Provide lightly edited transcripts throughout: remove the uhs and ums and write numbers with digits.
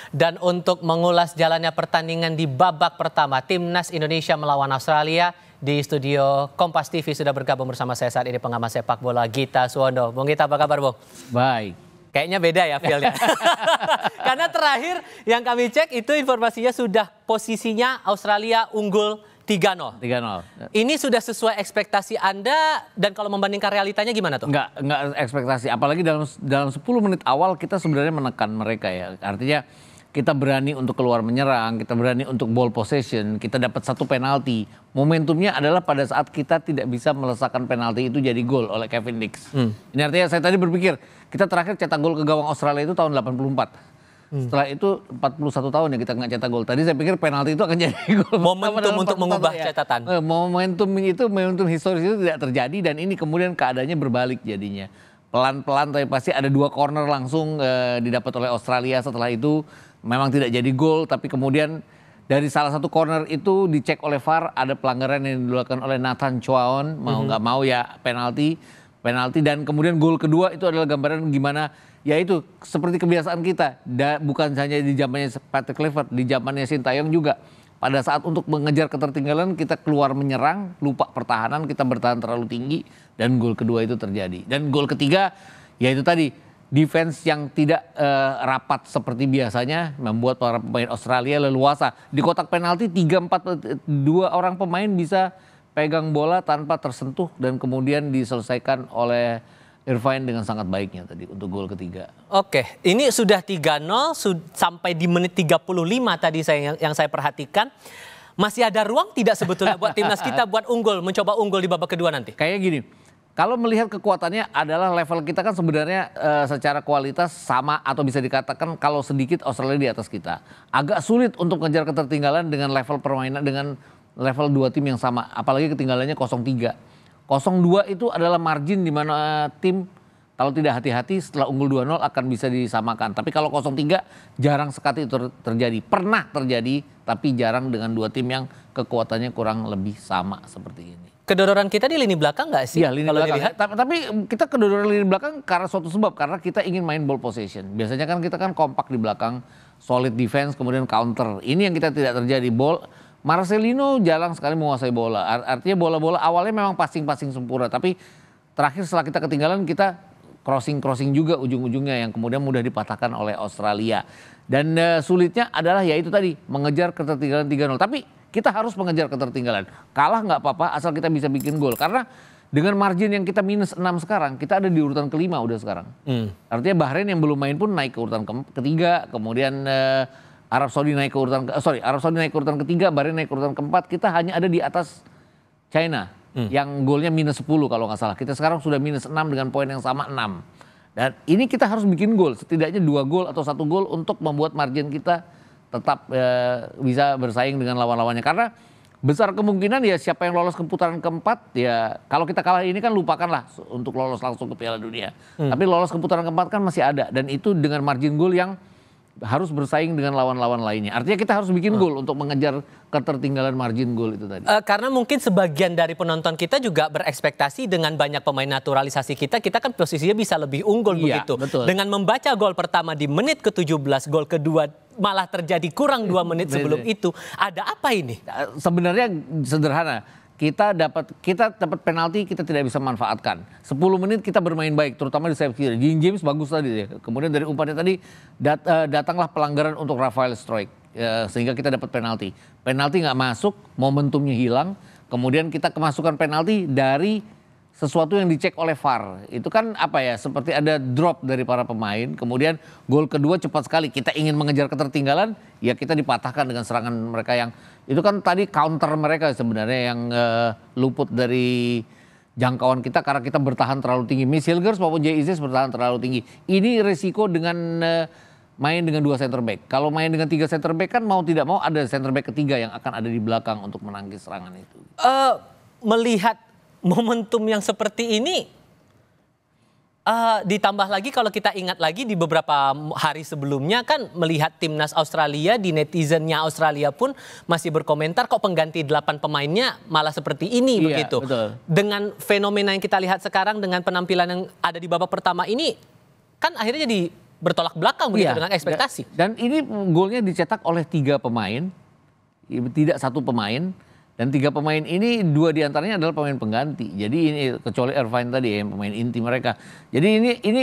Dan untuk mengulas jalannya pertandingan di babak pertama Timnas Indonesia melawan Australia, di studio Kompas TV sudah bergabung bersama saya saat ini pengamat sepak bola Gita Suwondo. Bung Gita, apa kabar, Bung? Baik. Kayaknya beda ya feel-nya. Karena terakhir yang kami cek itu informasinya sudah posisinya Australia unggul 3-0. 3-0. Ini sudah sesuai ekspektasi Anda, dan kalau membandingkan realitanya gimana tuh? Enggak ekspektasi. Apalagi dalam 10 menit awal kita sebenarnya menekan mereka ya. Artinya kita berani untuk keluar menyerang, kita berani untuk ball possession, kita dapat satu penalti. Momentumnya adalah pada saat kita tidak bisa melesakkan penalti itu jadi gol oleh Kevin Dix. Ini artinya saya tadi berpikir, kita terakhir cetak gol ke gawang Australia itu tahun 84. Setelah itu 41 tahun ya kita nggak cetak gol. Tadi saya pikir penalti itu akan jadi gol. Momentum untuk mengubah catatan. Momentum historis itu tidak terjadi, dan ini kemudian keadaannya berbalik jadinya. Pelan-pelan tapi pasti ada 2 corner langsung didapat oleh Australia. Setelah itu memang tidak jadi gol, tapi kemudian dari salah satu corner itu dicek oleh VAR, ada pelanggaran yang dilakukan oleh Nathan Choaon, mau nggak mau ya penalti, dan kemudian gol kedua itu adalah gambaran gimana, yaitu seperti kebiasaan kita, bukan hanya di zamannya Patrick Kluivert, di zamannya Sintayong juga. Pada saat untuk mengejar ketertinggalan kita keluar menyerang, lupa pertahanan, kita bertahan terlalu tinggi, dan gol kedua itu terjadi. Dan gol ketiga yaitu tadi, defense yang tidak rapat seperti biasanya membuat para pemain Australia leluasa. Di kotak penalti 2 orang pemain bisa pegang bola tanpa tersentuh, dan kemudian diselesaikan oleh Irfan dengan sangat baiknya tadi untuk gol ketiga. Oke, ini sudah 3-0 sampai di menit 35 tadi yang saya perhatikan. Masih ada ruang tidak sebetulnya buat timnas kita buat mencoba unggul di babak kedua nanti? Kayak gini. Kalau melihat kekuatannya adalah level kita kan sebenarnya secara kualitas sama, atau bisa dikatakan kalau sedikit Australia di atas kita. Agak sulit untuk mengejar ketertinggalan dengan level permainan, dengan level 2 tim yang sama. Apalagi ketinggalannya 0-3. 0-2 itu adalah margin di mana tim kalau tidak hati-hati setelah unggul 2-0 akan bisa disamakan. Tapi kalau 0-3 jarang sekali itu terjadi. Pernah terjadi, tapi jarang dengan 2 tim yang kekuatannya kurang lebih sama seperti ini. Kedodoran kita di lini belakang nggak sih? Iya, lini belakang. Tapi kita kedodoran lini belakang karena suatu sebab, karena kita ingin main ball possession. Biasanya kan kita kan kompak di belakang, solid defense, kemudian counter. Ini yang kita tidak terjadi. Marcelino jarang sekali menguasai bola. Artinya bola-bola awalnya memang passing sempurna, tapi terakhir setelah kita ketinggalan kita crossing juga ujung-ujungnya yang kemudian mudah dipatahkan oleh Australia. Dan sulitnya adalah yaitu tadi mengejar ketertinggalan 3-0. Tapi kita harus mengejar ketertinggalan. Kalah nggak apa-apa asal kita bisa bikin gol. Karena dengan margin yang kita minus 6 sekarang, kita ada di urutan ke-5 udah sekarang. Artinya Bahrain yang belum main pun naik ke urutan ke-3, kemudian Arab Saudi naik ke urutan ke-3, Bahrain naik ke urutan ke-4. Kita hanya ada di atas China yang golnya minus 10 kalau nggak salah. Kita sekarang sudah minus 6 dengan poin yang sama 6. Dan ini kita harus bikin gol, setidaknya 2 gol atau 1 gol untuk membuat margin kita tetap bisa bersaing dengan lawan-lawannya. Karena besar kemungkinan ya siapa yang lolos ke putaran ke-4 ya, kalau kita kalah ini kan lupakanlah untuk lolos langsung ke Piala Dunia. Tapi lolos ke putaran ke-4 kan masih ada, dan itu dengan margin gol yang harus bersaing dengan lawan-lawan lainnya. Artinya kita harus bikin gol untuk mengejar ketertinggalan margin gol itu tadi. Karena mungkin sebagian dari penonton kita juga berekspektasi dengan banyak pemain naturalisasi kita kan posisinya bisa lebih unggul begitu. Betul. Dengan membaca gol pertama di menit ke-17, gol kedua malah terjadi kurang 2 menit sebelum itu. Ada apa ini? Sebenarnya sederhana. Kita dapat penalti, kita tidak bisa manfaatkan. 10 menit kita bermain baik, terutama di sayap kiri. Dean James bagus tadi. Kemudian dari umpannya tadi datanglah pelanggaran untuk Rafael Struijk, sehingga kita dapat penalti. Penalti nggak masuk, momentumnya hilang. Kemudian kita kemasukan penalti dari sesuatu yang dicek oleh VAR. Itu kan apa ya, seperti ada drop dari para pemain. Kemudian gol kedua cepat sekali. Kita ingin mengejar ketertinggalan, ya kita dipatahkan dengan serangan mereka yang itu kan tadi counter mereka sebenarnya yang luput dari jangkauan kita karena kita bertahan terlalu tinggi. Miss Hilgers maupun Jay Isis bertahan terlalu tinggi. Ini resiko dengan main dengan 2 center back. Kalau main dengan 3 center back kan mau tidak mau ada center back ketiga yang akan ada di belakang untuk menangkis serangan itu. Melihat momentum yang seperti ini, ditambah lagi kalau kita ingat lagi di beberapa hari sebelumnya kan melihat timnas Australia, di netizennya Australia pun masih berkomentar kok pengganti 8 pemainnya malah seperti ini begitu. Betul. Dengan fenomena yang kita lihat sekarang dengan penampilan yang ada di babak pertama ini kan akhirnya jadi bertolak belakang begitu dengan ekspektasi. Dan ini golnya dicetak oleh 3 pemain, tidak 1 pemain. Dan 3 pemain ini 2 diantaranya adalah pemain pengganti. Jadi ini kecuali Irvine tadi ya, yang pemain inti mereka. Jadi ini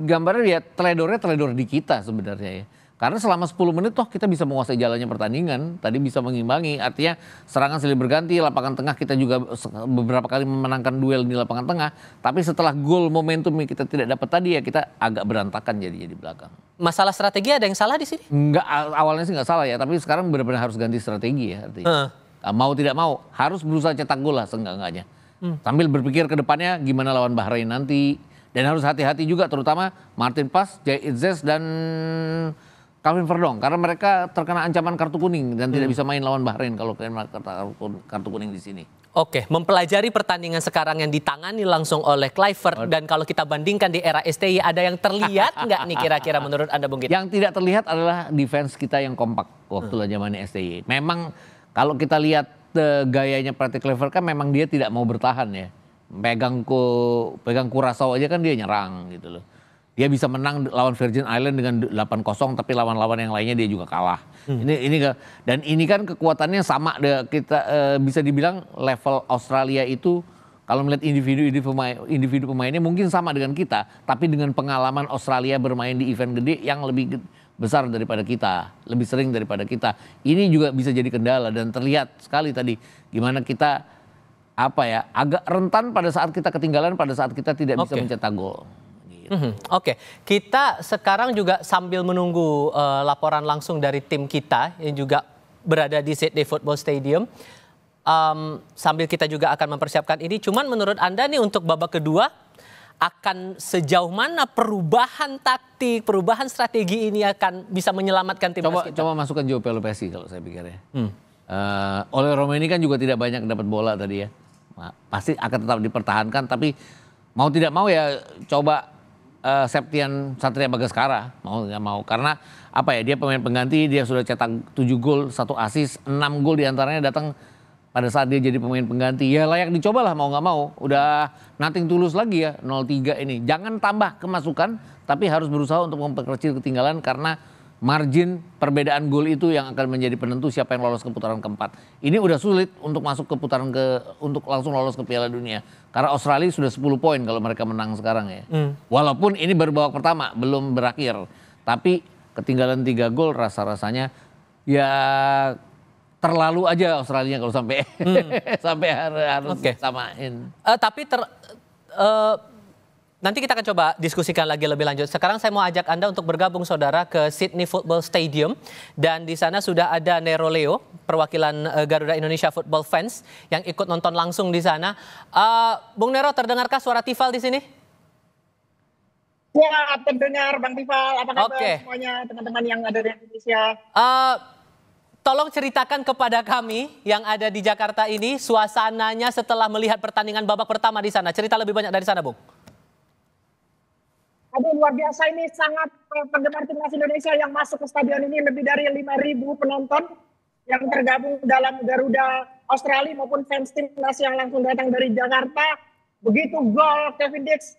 gambarnya ya teledor di kita sebenarnya ya. Karena selama 10 menit toh kita bisa menguasai jalannya pertandingan. Tadi bisa mengimbangi, artinya serangan silih berganti, lapangan tengah kita juga beberapa kali memenangkan duel di lapangan tengah. Tapi setelah gol momentum yang kita tidak dapat tadi ya kita agak berantakan jadi di belakang. Masalah strategi ada yang salah di sini? Enggak, awalnya sih nggak salah ya. Tapi sekarang benar-benar harus ganti strategi ya artinya. Mau tidak mau harus berusaha cetak gol lah seenggak-enggaknya. Sambil berpikir ke depannya gimana lawan Bahrain nanti. Dan harus hati-hati juga terutama Martin Pas, Jay Itzes dan Calvin Verdong, karena mereka terkena ancaman kartu kuning dan tidak bisa main lawan Bahrain kalau kena kartu kuning di sini. Oke, mempelajari pertandingan sekarang yang ditangani langsung oleh Kluivert, dan kalau kita bandingkan di era STY ada yang terlihat nggak nih kira-kira menurut Anda Bung Git? Yang tidak terlihat adalah defense kita yang kompak waktu zamannya STY. Memang kalau kita lihat gayanya Patrick Kluivert kan memang dia tidak mau bertahan ya. Pegang Curaçao aja kan dia nyerang gitu loh. Dia bisa menang lawan Virgin Island dengan 8-0 tapi lawan-lawan yang lainnya dia juga kalah. Ini kan kekuatannya sama kita bisa dibilang level Australia itu kalau melihat individu pemainnya mungkin sama dengan kita, tapi dengan pengalaman Australia bermain di event gede yang lebih besar daripada kita, lebih sering daripada kita. Ini juga bisa jadi kendala dan terlihat sekali tadi gimana kita agak rentan pada saat kita ketinggalan, pada saat kita tidak bisa mencetak gol. Oke, kita sekarang juga sambil menunggu laporan langsung dari tim kita yang juga berada di Sydney Football Stadium. Sambil kita juga akan mempersiapkan ini, cuman menurut Anda nih untuk babak kedua akan sejauh mana perubahan taktik, perubahan strategi ini akan bisa menyelamatkan timnas kita? Coba masukkan João Pelopessi kalau saya pikir ya. Oleh Romeni kan juga tidak banyak dapat bola tadi ya. Pasti akan tetap dipertahankan, tapi mau tidak mau ya coba Septian Satria Bagaskara mau nggak mau, karena dia pemain pengganti, dia sudah cetak 7 gol 1 assist, 6 gol diantaranya datang pada saat dia jadi pemain pengganti. Ya layak dicoba lah mau nggak mau, udah nothing tulus lagi ya 0-3 ini. Jangan tambah kemasukan tapi harus berusaha untuk memperkecil ketinggalan, karena margin perbedaan gol itu yang akan menjadi penentu siapa yang lolos ke putaran keempat. Ini udah sulit untuk masuk ke putaran untuk langsung lolos ke Piala Dunia. Karena Australia sudah 10 poin kalau mereka menang sekarang ya. Walaupun ini baru babak pertama, belum berakhir. Tapi ketinggalan 3 gol rasa-rasanya ya terlalu aja Australia kalau sampai sampai harus samain. Tapi nanti kita akan coba diskusikan lagi lebih lanjut. Sekarang saya mau ajak Anda untuk bergabung saudara ke Sydney Football Stadium. Dan di sana sudah ada Nero Leo, perwakilan Garuda Indonesia Football Fans yang ikut nonton langsung di sana. Bung Nero, terdengarkah suara Tifal di sini? Ya, terdengar Bang Tifal. Apa kabar semuanya teman-teman yang ada di Indonesia? Tolong ceritakan kepada kami yang ada di Jakarta ini suasananya setelah melihat pertandingan babak pertama di sana. Cerita lebih banyak dari sana, Bung. Aduh, luar biasa, ini sangat penggemar timnas Indonesia yang masuk ke stadion ini, lebih dari 5.000 penonton yang tergabung dalam Garuda Australia maupun fans timnas yang langsung datang dari Jakarta. Begitu gol Kevin Dix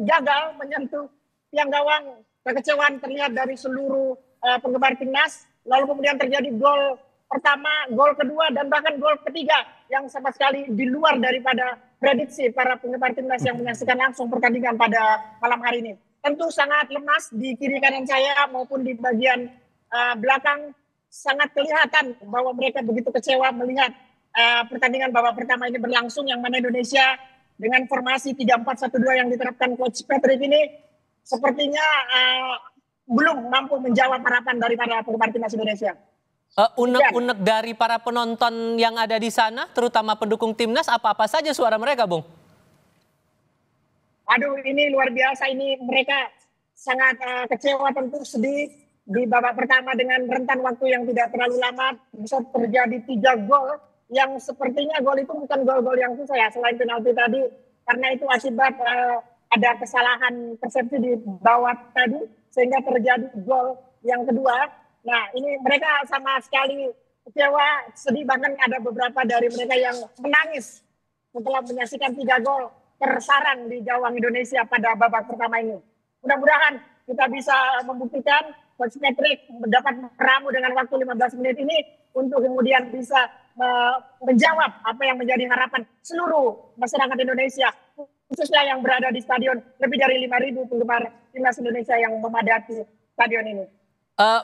gagal menyentuh tiang gawang, kekecewaan terlihat dari seluruh penggemar timnas. Lalu kemudian terjadi gol pertama, gol kedua, dan bahkan gol ketiga yang sama sekali di luar daripada prediksi para penggemar timnas yang menyaksikan langsung pertandingan pada malam hari ini. Tentu sangat lemas di kiri kanan saya maupun di bagian belakang, sangat kelihatan bahwa mereka begitu kecewa melihat pertandingan babak pertama ini berlangsung, yang mana Indonesia dengan formasi 3-4-1-2 yang diterapkan Coach Patrick ini sepertinya belum mampu menjawab harapan daripada penggemar timnas Indonesia. Unek-unek dari para penonton yang ada di sana, terutama pendukung timnas, apa-apa saja suara mereka, Bung? Aduh, ini luar biasa. Ini mereka sangat kecewa, tentu sedih di babak pertama dengan rentan waktu yang tidak terlalu lama. Bisa terjadi 3 gol yang sepertinya gol itu bukan gol-gol yang susah ya, selain penalti tadi. Karena itu akibat ada kesalahan persepsi di bawah tadi, sehingga terjadi gol yang kedua. Nah, ini mereka sama sekali kecewa, sedih, bahkan ada beberapa dari mereka yang menangis setelah menyaksikan 3 gol tersarang di gawang Indonesia pada babak pertama ini. Mudah-mudahan kita bisa membuktikan Coach Patrick dapat meramu dengan waktu 15 menit ini untuk kemudian bisa menjawab apa yang menjadi harapan seluruh masyarakat Indonesia, khususnya yang berada di stadion. Lebih dari 5.000 penggemar timnas Indonesia yang memadati stadion ini.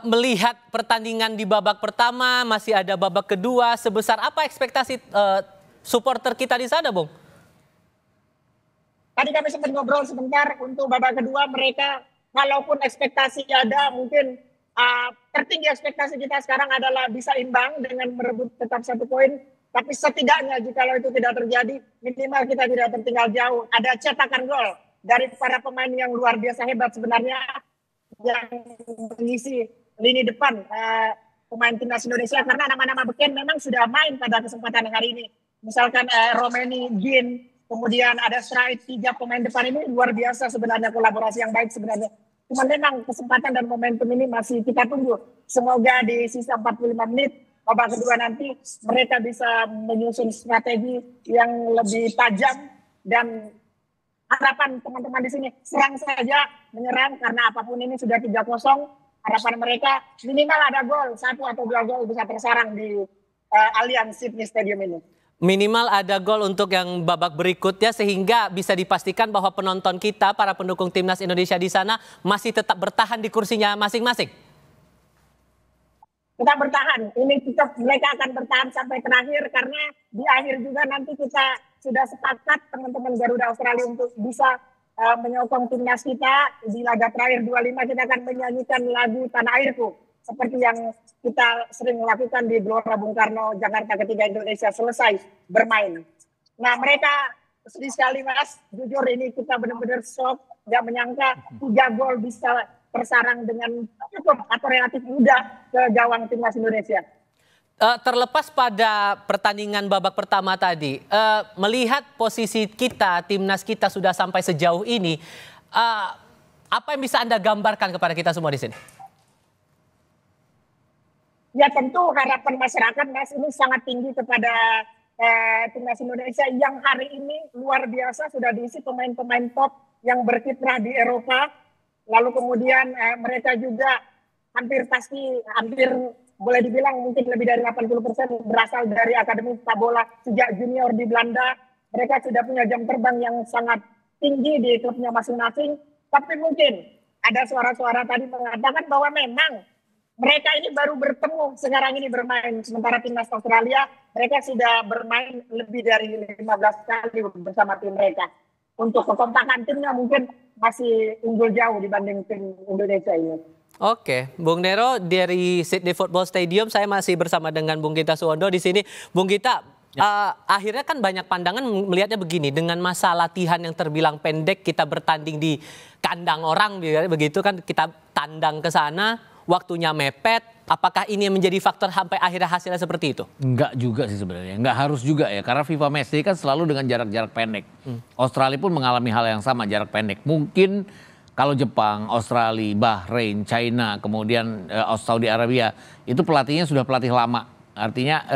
Melihat pertandingan di babak pertama, masih ada babak kedua, sebesar apa ekspektasi supporter kita di sana, Bung? Tadi kami sempat ngobrol sebentar untuk babak kedua, mereka walaupun ekspektasi ada, mungkin tertinggi ekspektasi kita sekarang adalah bisa imbang dengan merebut tetap 1 poin. Tapi setidaknya jika itu tidak terjadi, minimal kita tidak tertinggal jauh. Ada cetakan gol dari para pemain yang luar biasa hebat sebenarnya yang mengisi lini depan pemain timnas Indonesia, karena nama-nama beken memang sudah main pada kesempatan hari ini. Misalkan Romeni, Gin, kemudian ada Stride, 3 pemain depan ini luar biasa sebenarnya, kolaborasi yang baik sebenarnya. Cuma memang kesempatan dan momentum ini masih kita tunggu. Semoga di sisa 45 menit babak kedua nanti mereka bisa menyusun strategi yang lebih tajam, dan harapan teman-teman di sini serang saja, menyerang, karena apapun ini sudah 3-0. Harapan mereka minimal ada gol, 1 atau 2 gol bisa tersarang di Allianz Sydney Stadium ini. Minimal ada gol untuk yang babak berikutnya, sehingga bisa dipastikan bahwa penonton kita, para pendukung timnas Indonesia di sana masih tetap bertahan di kursinya masing-masing. Tetap bertahan, ini mereka akan bertahan sampai terakhir, karena di akhir juga nanti kita sudah sepakat teman-teman Garuda Australia untuk bisa menyokong timnas kita. Di laga terakhir 25 kita akan menyanyikan lagu Tanah Airku, seperti yang kita sering lakukan di Gelora Bung Karno, Jakarta ketika Indonesia selesai bermain. Nah, mereka sedih sekali, Mas. Jujur ini kita benar-benar shock, nggak menyangka 3 gol bisa tersarang dengan cukup atau relatif mudah ke gawang timnas Indonesia. Terlepas pada pertandingan babak pertama tadi, melihat posisi kita, timnas kita sudah sampai sejauh ini, apa yang bisa Anda gambarkan kepada kita semua di sini? Ya tentu harapan masyarakat, Mas, ini sangat tinggi kepada timnas Indonesia yang hari ini luar biasa, sudah diisi pemain-pemain top yang berkiprah di Eropa. Lalu kemudian mereka juga hampir boleh dibilang mungkin lebih dari 80% berasal dari akademi sepak bola sejak junior di Belanda. Mereka sudah punya jam terbang yang sangat tinggi di klubnya masing-masing. Tapi mungkin ada suara-suara tadi mengatakan bahwa memang mereka ini baru bertemu sekarang ini bermain. Sementara timnas Australia, mereka sudah bermain lebih dari 15 kali bersama tim mereka. Untuk kekompakan timnya mungkin masih unggul jauh dibanding tim Indonesia ini. Oke, Bung Nero dari Sydney Football Stadium, saya masih bersama dengan Bung Gita Suwondo di sini. Bung Gita, akhirnya kan banyak pandangan melihatnya begini, dengan masa latihan yang terbilang pendek, kita bertanding di kandang orang, begitu kan, kita tandang ke sana, waktunya mepet. Apakah ini yang menjadi faktor sampai akhirnya hasilnya seperti itu? Enggak juga sih sebenarnya, enggak harus juga ya, karena FIFA Match Day kan selalu dengan jarak-jarak pendek. Australia pun mengalami hal yang sama, jarak pendek. Mungkin kalau Jepang, Australia, Bahrain, China, kemudian Saudi Arabia, itu pelatihnya sudah pelatih lama. Artinya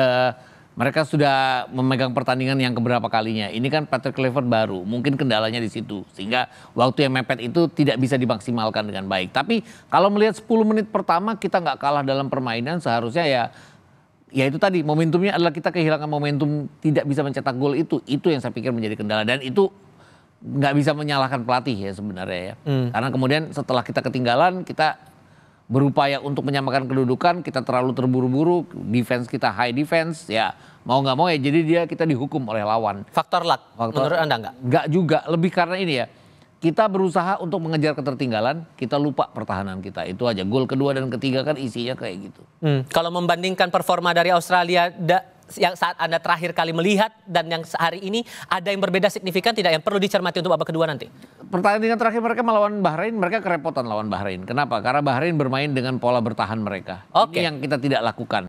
mereka sudah memegang pertandingan yang keberapa kalinya. Ini kan Patrick Kluivert baru, mungkin kendalanya di situ. Sehingga waktu yang mepet itu tidak bisa dimaksimalkan dengan baik. Tapi kalau melihat 10 menit pertama kita nggak kalah dalam permainan, seharusnya ya itu tadi, momentumnya adalah kita kehilangan momentum, tidak bisa mencetak gol itu. Itu yang saya pikir menjadi kendala, dan itu nggak bisa menyalahkan pelatih ya sebenarnya ya. Karena kemudian setelah kita ketinggalan, kita berupaya untuk menyamakan kedudukan, kita terlalu terburu-buru, defense kita high defense, ya mau nggak mau ya jadi kita dihukum oleh lawan. Faktor luck, menurut Anda nggak? Nggak juga, lebih karena ini ya, kita berusaha untuk mengejar ketertinggalan, kita lupa pertahanan kita. Itu aja, gol kedua dan ketiga kan isinya kayak gitu. Kalau membandingkan performa dari Australia yang saat Anda terakhir kali melihat dan yang hari ini, ada yang berbeda signifikan tidak yang perlu dicermati untuk babak kedua nanti? Pertandingan terakhir mereka melawan Bahrain, mereka kerepotan lawan Bahrain. Kenapa? Karena Bahrain bermain dengan pola bertahan mereka. Ini yang kita tidak lakukan.